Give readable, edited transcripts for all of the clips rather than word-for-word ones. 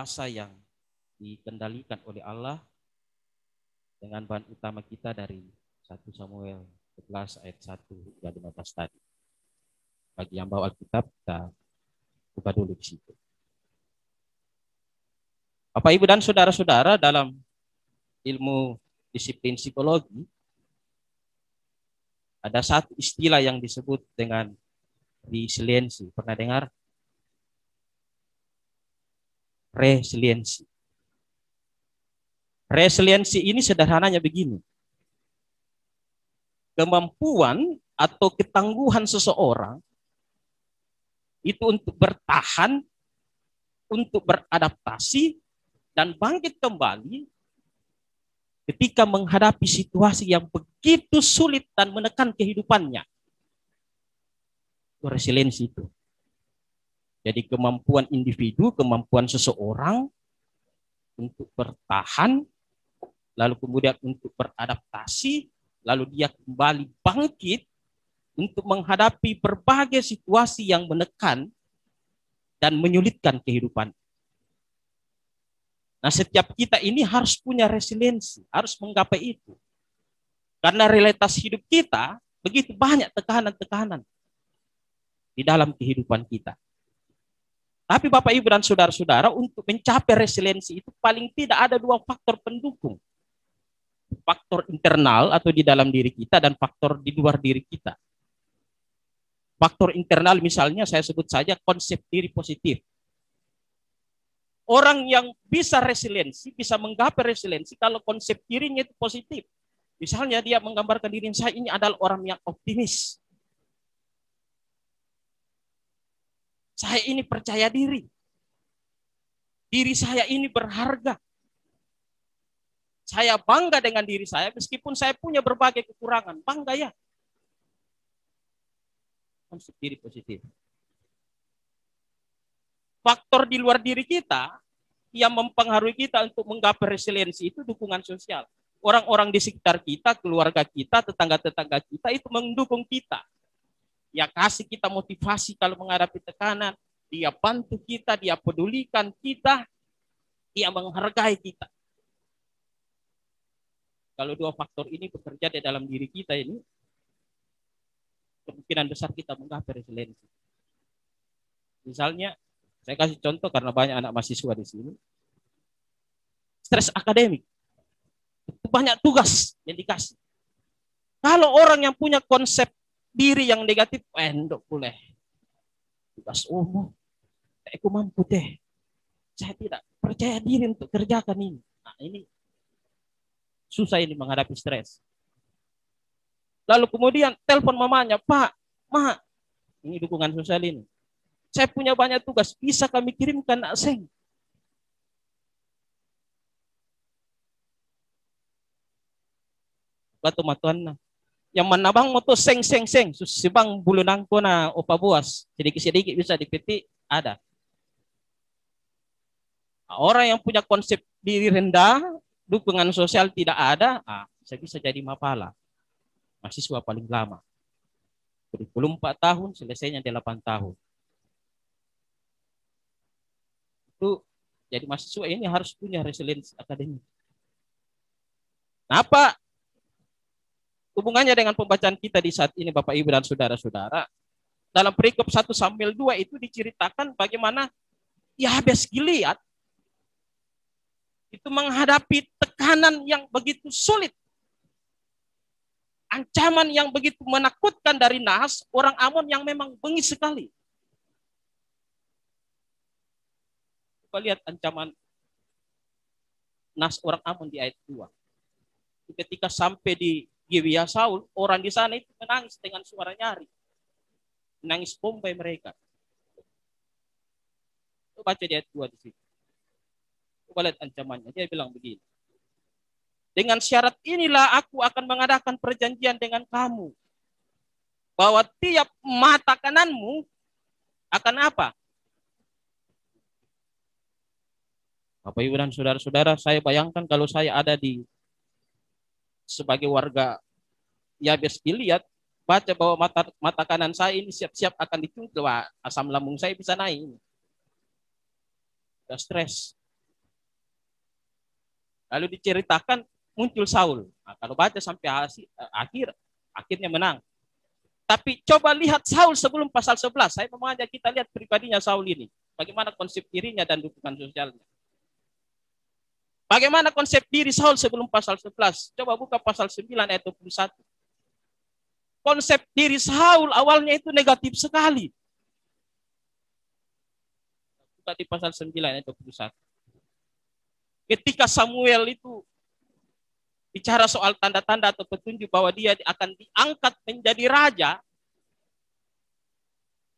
puasa yang dikendalikan oleh Allah dengan bahan utama kita dari 1 Samuel 11 ayat 1 hingga 15 tadi. Bagi yang bawa Alkitab, kita buka dulu di situ. Bapak, Ibu, dan saudara-saudara, dalam ilmu disiplin psikologi, ada satu istilah yang disebut dengan resiliensi. Pernah dengar? Resiliensi. Resiliensi ini sederhananya begini. Kemampuan atau ketangguhan seseorang itu untuk bertahan, untuk beradaptasi, dan bangkit kembali ketika menghadapi situasi yang begitu sulit dan menekan kehidupannya. Itu resiliensi itu. Jadi kemampuan individu, kemampuan seseorang untuk bertahan, lalu kemudian untuk beradaptasi, lalu dia kembali bangkit untuk menghadapi berbagai situasi yang menekan dan menyulitkan kehidupan. Nah, setiap kita ini harus punya resiliensi, harus menggapai itu. Karena realitas hidup kita begitu banyak tekanan-tekanan di dalam kehidupan kita. Tapi Bapak, Ibu, dan saudara-saudara, untuk mencapai resiliensi itu paling tidak ada 2 faktor pendukung. Faktor internal atau di dalam diri kita dan faktor di luar diri kita. Faktor internal misalnya saya sebut saja konsep diri positif. Orang yang bisa resiliensi, bisa menggapai resiliensi kalau konsep dirinya itu positif. Misalnya dia menggambarkan diri saya ini adalah orang yang optimis. Saya ini percaya diri. Diri saya ini berharga. Saya bangga dengan diri saya meskipun saya punya berbagai kekurangan. Bangga ya. Konsep diri positif. Faktor di luar diri kita yang mempengaruhi kita untuk menggapai resiliensi itu dukungan sosial. Orang-orang di sekitar kita, keluarga kita, tetangga-tetangga kita itu mendukung kita. Dia kasih kita motivasi kalau menghadapi tekanan. Dia bantu kita, dia pedulikan kita, dia menghargai kita. Kalau 2 faktor ini bekerja di dalam diri kita ini, kemungkinan besar kita menggapai resiliensi. Misalnya, saya kasih contoh karena banyak anak mahasiswa di sini. Stres akademik. Banyak tugas yang dikasih. Kalau orang yang punya konsep diri yang negatif, endok boleh. Tugas umum. Aku mampu deh. Saya tidak percaya diri untuk kerjakan ini. Nah, ini susah ini menghadapi stres. Lalu kemudian telepon mamanya, Pak, Ma, ini dukungan sosial ini. Saya punya banyak tugas, bisa kami kirimkan nak seng. Batu matuan yang mana bang moto seng si bang bulu nangko na opa buas sedikit bisa dipetik ada. Orang yang punya konsep diri rendah, dukungan sosial tidak ada, saya bisa jadi mapala. Mahasiswa paling lama. Kurikulum 4 tahun, selesainya 8 tahun. Itu jadi mahasiswa ini harus punya resiliensi akademik. Nah, apa hubungannya dengan pembacaan kita di saat ini, Bapak, Ibu, dan saudara-saudara? Dalam perikop 1 Samuel 2 itu diceritakan bagaimana Yabes Gilead itu menghadapi tekanan yang begitu sulit. Ancaman yang begitu menakutkan dari Nahas, orang Amon yang memang bengis sekali. Coba lihat ancaman Nahas orang Amon di ayat 2. Ketika sampai di Gibeah Saul, orang di sana itu menangis dengan suara nyaring. Menangis bombay mereka. Coba baca di ayat 2 di situ. Coba lihat ancamannya. Dia bilang begini. Dengan syarat inilah aku akan mengadakan perjanjian dengan kamu. Bahwa tiap mata kananmu akan apa? Bapak, Ibu, dan saudara-saudara, saya bayangkan kalau saya ada di sebagai warga Yabes Gilead, baca bahwa mata kanan saya ini siap-siap akan dicungkil, asam lambung saya bisa naik. Sudah stres. Lalu diceritakan muncul Saul. Nah, kalau baca sampai akhirnya menang. Tapi coba lihat Saul sebelum pasal 11. Saya mau mengajak kita lihat pribadinya Saul ini. Bagaimana konsep dirinya dan dukungan sosialnya. Bagaimana konsep diri Saul sebelum pasal 11. Coba buka pasal 9 ayat 21. Konsep diri Saul awalnya itu negatif sekali. Buka di pasal 9 ayat 21. Ketika Samuel itu bicara soal tanda-tanda atau petunjuk bahwa dia akan diangkat menjadi raja.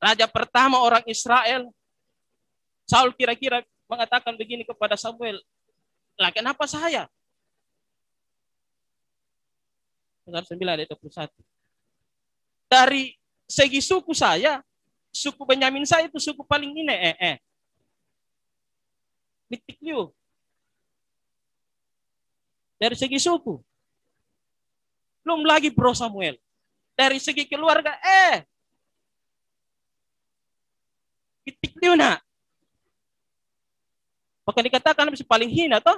Raja pertama orang Israel. Saul kira-kira mengatakan begini kepada Samuel. Lah kenapa saya? Pasal 9 ayat 21. Dari segi suku saya, suku Benyamin saya itu suku paling ini. Titik liu. Dari segi suku. Belum lagi bro Samuel. Dari segi keluarga, titik liu nak. Bahkan dikatakan bisa paling hina toh.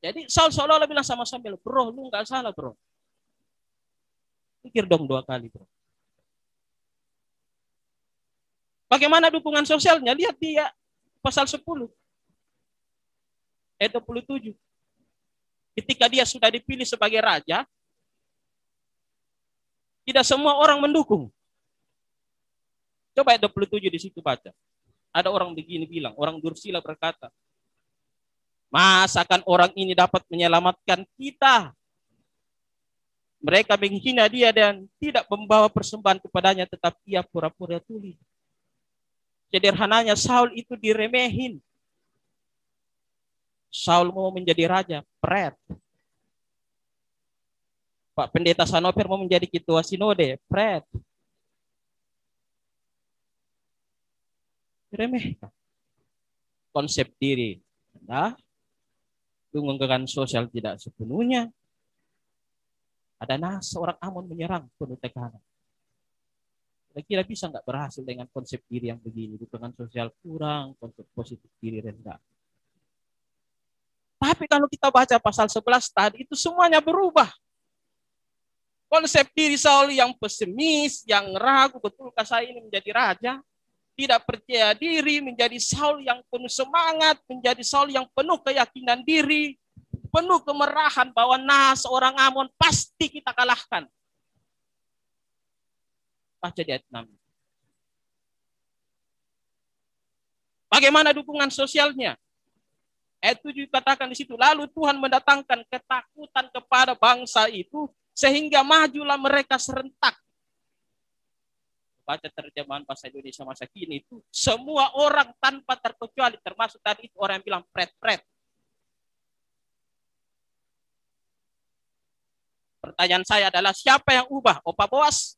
Jadi Saul seolah-olah bilang sama Samuel, bro lu nggak salah bro. Pikir dong 2 kali bro. Bagaimana dukungan sosialnya? Lihat dia pasal 10. Ayat 27. Ketika dia sudah dipilih sebagai raja, tidak semua orang mendukung. Coba ayat 27 di situ baca. Ada orang begini bilang, orang Dursila berkata, masakan orang ini dapat menyelamatkan kita? Mereka menghina dia dan tidak membawa persembahan kepadanya, tetapi ia pura-pura tuli. Sederhananya Saul itu diremehin. Saul mau menjadi raja, pret. Pak Pendeta Sanoper mau menjadi ketua sinode, pret. Diremehkan. Konsep diri. Nah, dukungan sosial tidak sepenuhnya. Ada seorang Amon menyerang penuh tekanan. Kira-kira bisa nggak berhasil dengan konsep diri yang begini? Dukungan sosial kurang, konsep positif diri rendah. Tapi kalau kita baca pasal 11 tadi, itu semuanya berubah. Konsep diri Saul yang pesimis, yang ragu, betulkah saya ini menjadi raja? Tidak percaya diri, menjadi Saul yang penuh semangat, menjadi Saul yang penuh keyakinan diri, penuh kemerahan bahwa seorang Amon pasti kita kalahkan. Baca di ayat 6. Bagaimana dukungan sosialnya? Ayat 7 katakan di situ, lalu Tuhan mendatangkan ketakutan kepada bangsa itu sehingga majulah mereka serentak. Baca terjemahan bahasa Indonesia masa kini itu semua orang tanpa terkecuali, termasuk tadi itu orang yang bilang pret-pret. Pertanyaan saya adalah siapa yang ubah? Opa Boas?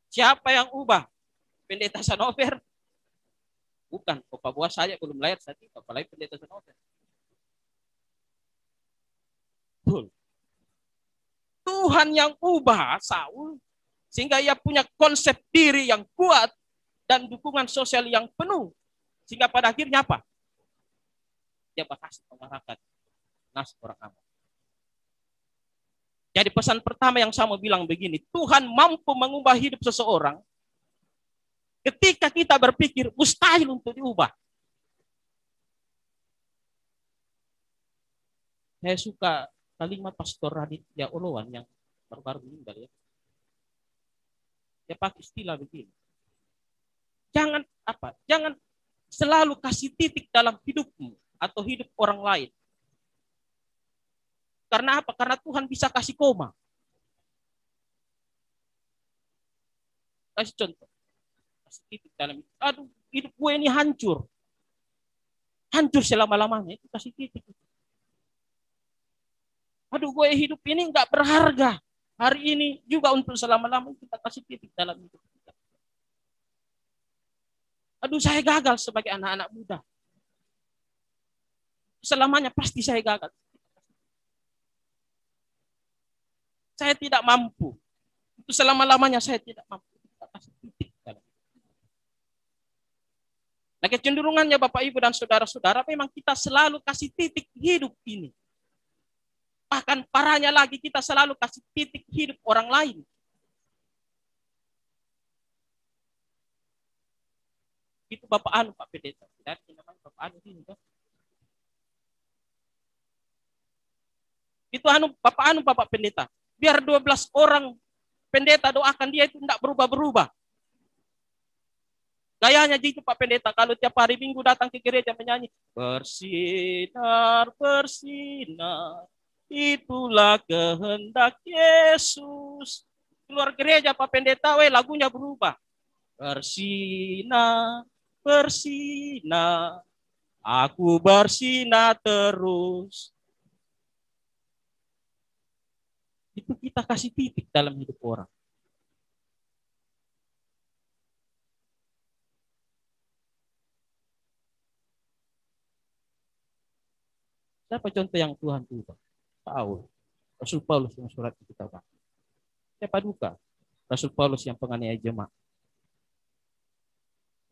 Siapa yang ubah? Pendeta Sanover? Bukan, Opa Boas saya belum lahir saat itu, apalagi Pendeta Sanover. Tuhan yang ubah Saul sehingga ia punya konsep diri yang kuat dan dukungan sosial yang penuh. Sehingga pada akhirnya apa? Dia berhasil mengarahkan orang Amon. Jadi pesan pertama yang saya mau bilang begini, Tuhan mampu mengubah hidup seseorang ketika kita berpikir mustahil untuk diubah. Saya suka kalimat Pastor Raditya Olowan yang baru-baru meninggal ya. Dia pakai istilah begini. Jangan selalu kasih titik dalam hidupmu atau hidup orang lain. Karena apa? Karena Tuhan bisa kasih koma. Kasih contoh. Kasih titik dalam hidup. Aduh, hidup gue ini hancur. Hancur selama-lamanya. Itu kasih titik. Aduh, gue hidup ini nggak berharga. Hari ini juga untuk selama-lamanya kita kasih titik dalam hidup kita. Aduh, saya gagal sebagai anak-anak muda. Selamanya pasti saya gagal. Saya tidak mampu. Itu selama-lamanya saya tidak mampu. Kita kasih titik dalam hidup. Nah, kecenderungannya Bapak Ibu dan saudara-saudara, memang kita selalu kasih titik hidup ini. Bahkan parahnya lagi, kita selalu kasih titik hidup orang lain. Itu Bapak Anu, Pak Pendeta. Dari namanya Bapak Anu ini, kan? Itu Bapak Anu, Bapak Pendeta. Biar 12 orang pendeta doakan dia itu tidak berubah-berubah. Gayanya gitu Pak Pendeta, kalau tiap hari Minggu datang ke gereja menyanyi, bersinar, bersinar, itulah kehendak Yesus. Keluar gereja Pak Pendeta, lagunya berubah. Bersinar, bersinar, aku bersinar terus. Itu kita kasih titik dalam hidup orang. Siapa contoh yang Tuhan ubah? Paulus. Rasul Paulus yang surat kita baca. Siapa duka? Rasul Paulus yang penganiaya jemaat.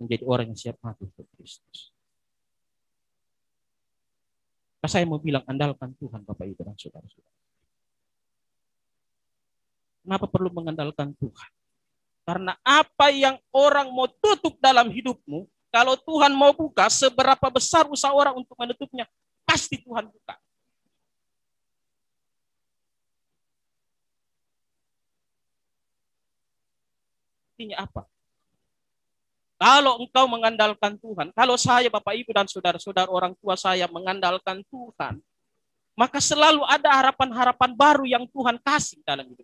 Menjadi orang yang siap mati untuk Kristus. Saya mau bilang, andalkan Tuhan Bapak Ibu dan saudara-saudara. Kenapa perlu mengandalkan Tuhan? Karena apa yang orang mau tutup dalam hidupmu, kalau Tuhan mau buka, seberapa besar usaha orang untuk menutupnya, pasti Tuhan buka. Artinya apa? Kalau engkau mengandalkan Tuhan, kalau saya Bapak Ibu dan saudara-saudara orang tua saya mengandalkan Tuhan, maka selalu ada harapan-harapan baru yang Tuhan kasih dalam hidup.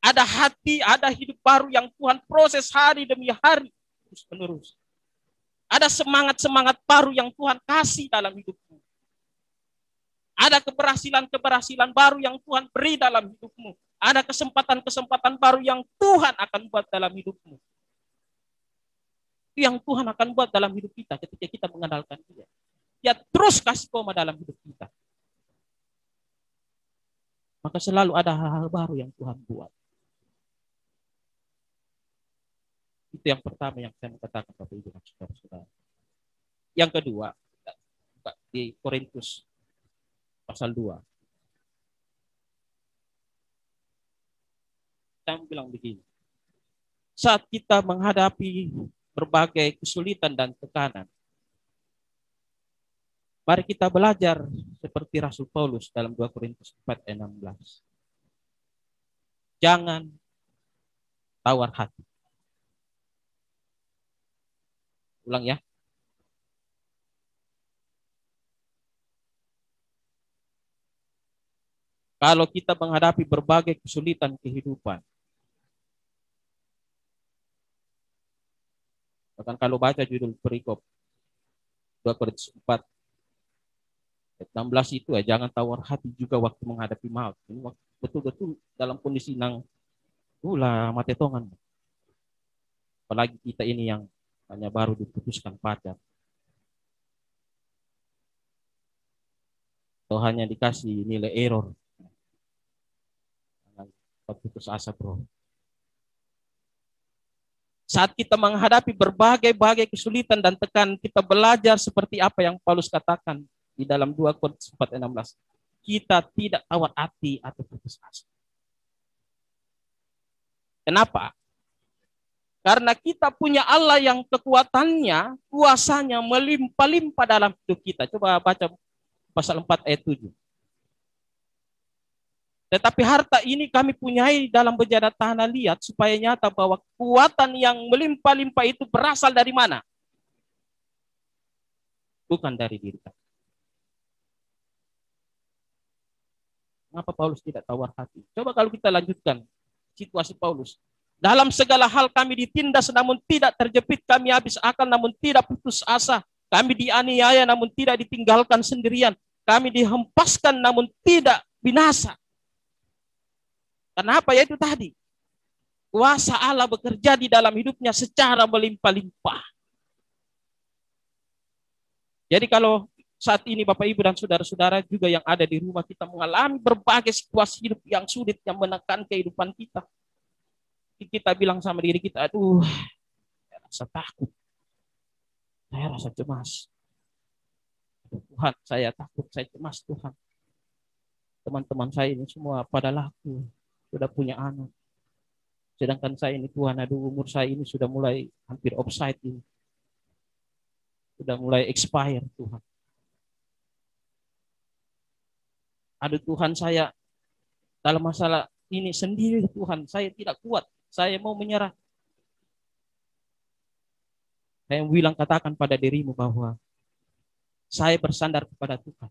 Ada hati, ada hidup baru yang Tuhan proses hari demi hari terus menerus. Ada semangat-semangat baru yang Tuhan kasih dalam hidupmu. Ada keberhasilan-keberhasilan baru yang Tuhan beri dalam hidupmu. Ada kesempatan-kesempatan baru yang Tuhan akan buat dalam hidupmu. Itu yang Tuhan akan buat dalam hidup kita ketika kita mengandalkan Dia. Dia terus kasih koma dalam hidup kita. Maka selalu ada hal-hal baru yang Tuhan buat. Itu yang pertama yang saya katakan Bapak Ibu dan saudara-saudara. Yang kedua, di Korintus pasal 2. Saya bilang begini. Saat kita menghadapi berbagai kesulitan dan tekanan, mari kita belajar seperti Rasul Paulus dalam 2 Korintus 4:16. Jangan tawar hati. Ulang ya. Kalau kita menghadapi berbagai kesulitan kehidupan, bahkan kalau baca judul perikop 2 Korintus 4 ayat 16 itu ya, jangan tawar hati juga waktu menghadapi maut. Ini betul-betul dalam kondisi nang mati tongan. Apalagi kita ini yang hanya baru diputuskan pacar. Atau hanya dikasih nilai error. Putus asa, bro. Saat kita menghadapi berbagai kesulitan dan tekanan, kita belajar seperti apa yang Paulus katakan di dalam 2 Korintus 4:16. Kita tidak tawar hati atau putus asa. Kenapa? Karena kita punya Allah yang kekuatannya, kuasanya melimpah-limpah dalam hidup kita. Coba baca pasal 4 ayat 7. Tetapi harta ini kami punyai dalam bejana tanah liat, supaya nyata bahwa kekuatan yang melimpah-limpah itu berasal dari mana? Bukan dari diri kami. Mengapa Paulus tidak tawar hati? Coba kalau kita lanjutkan situasi Paulus. Dalam segala hal kami ditindas namun tidak terjepit, kami habis akal namun tidak putus asa. Kami dianiaya namun tidak ditinggalkan sendirian. Kami dihempaskan namun tidak binasa. Kenapa? Ya itu tadi. Kuasa Allah bekerja di dalam hidupnya secara melimpah-limpah. Jadi kalau saat ini Bapak Ibu dan saudara-saudara juga yang ada di rumah, kita mengalami berbagai situasi hidup yang sulit yang menekan kehidupan kita. Kita bilang sama diri kita, aduh, rasa takut. Saya rasa cemas. Tuhan, saya takut, saya cemas Tuhan. Teman-teman saya ini semua pada laku, sudah punya anak. Sedangkan saya ini Tuhan, aduh umur saya ini sudah mulai hampir offside ini. Sudah mulai expire Tuhan. Aduh Tuhan, saya dalam masalah ini sendiri Tuhan, saya tidak kuat. Saya mau menyerah. Saya bilang katakan pada dirimu bahwa saya bersandar kepada Tuhan.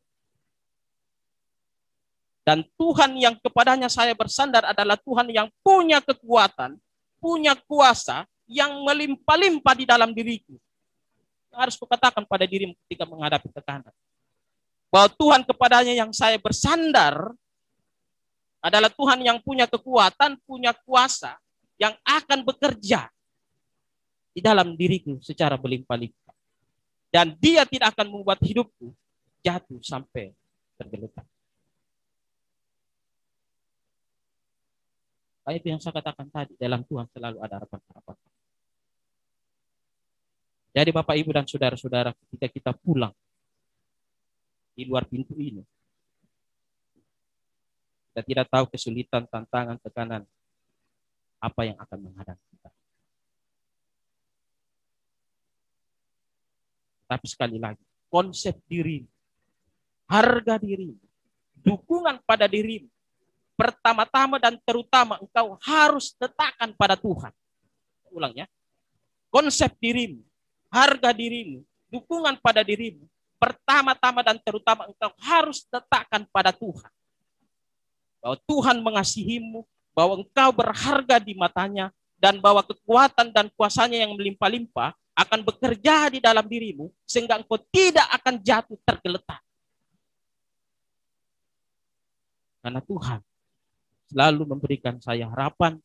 Dan Tuhan yang kepadanya saya bersandar adalah Tuhan yang punya kekuatan, punya kuasa, yang melimpah-limpah di dalam diriku. Harus kukatakan pada dirimu ketika menghadapi tekanan. Bahwa Tuhan kepadanya yang saya bersandar adalah Tuhan yang punya kekuatan, punya kuasa, yang akan bekerja di dalam diriku secara berlimpah-limpah. Dan dia tidak akan membuat hidupku jatuh sampai tergeletak. Itu yang saya katakan tadi, dalam Tuhan selalu ada harapan-harapan. Jadi Bapak, Ibu, dan saudara-saudara, ketika kita pulang di luar pintu ini, kita tidak tahu kesulitan, tantangan, tekanan, apa yang akan menghadapi kita. Tapi sekali lagi, konsep diri, harga diri, dukungan pada diri, pertama-tama dan terutama engkau harus letakkan pada Tuhan. Ulang ya. Konsep dirimu, harga dirimu, dukungan pada dirimu, pertama-tama dan terutama engkau harus letakkan pada Tuhan. Bahwa Tuhan mengasihimu, bahwa engkau berharga di matanya, dan bahwa kekuatan dan kuasanya yang melimpah-limpah akan bekerja di dalam dirimu, sehingga engkau tidak akan jatuh tergeletak. Karena Tuhan selalu memberikan saya harapan,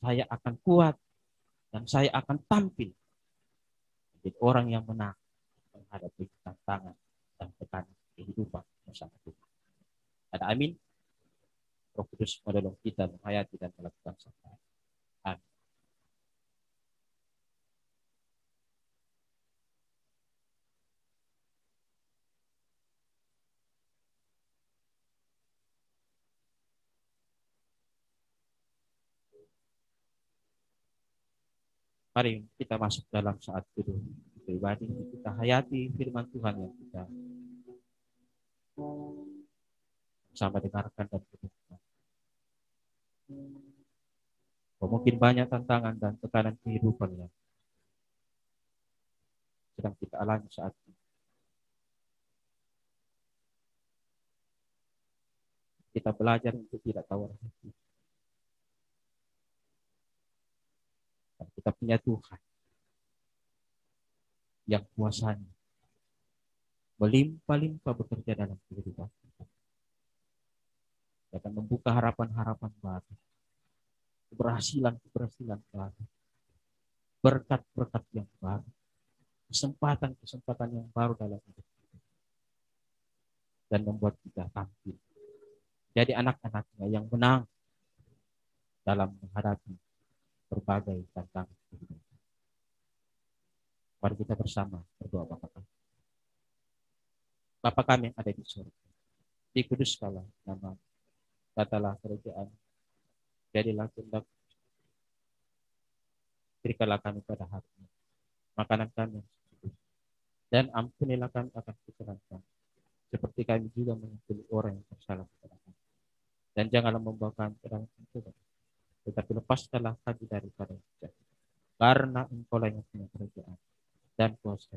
saya akan kuat, dan saya akan tampil menjadi orang yang menang menghadapi tantangan dan tekanan kehidupan bersama Tuhan. Ada amin. Roh Kudus menolong kita menghayati dan melakukan semua. Amin. Mari kita masuk dalam saat teduh pribadi. Kita hayati firman Tuhan yang kita sama dengarkan dan renungkan. Mungkin banyak tantangan dan tekanan kehidupan yang sedang kita alami saat ini. Kita belajar untuk tidak tawar hati. Dan kita punya Tuhan yang kuasanya melimpah-limpah bekerja dalam kehidupan kita. Dia akan membuka harapan-harapan baru, keberhasilan-keberhasilan baru, berkat-berkat yang baru, kesempatan-kesempatan yang baru dalam hidup kita, dan membuat kita tampil jadi anak-anaknya yang menang dalam menghadapi berbagai tantangan kehidupan. Mari kita bersama berdoa. Bapa kami yang ada di surga, dikuduskanlah nama, katalah kerajaan, jadilah kehendak, berikanlah kami pada hari ini makanan kami, dan ampunilah kami akan kesalahan kami, seperti kami juga mengampuni orang yang bersalah kepada kami. Dan janganlah membawa kami ke dalam pencobaan, tetapi lepaskanlah kami daripada yang jahat. Karena Engkau lah yang punya kerajaan dan kuasa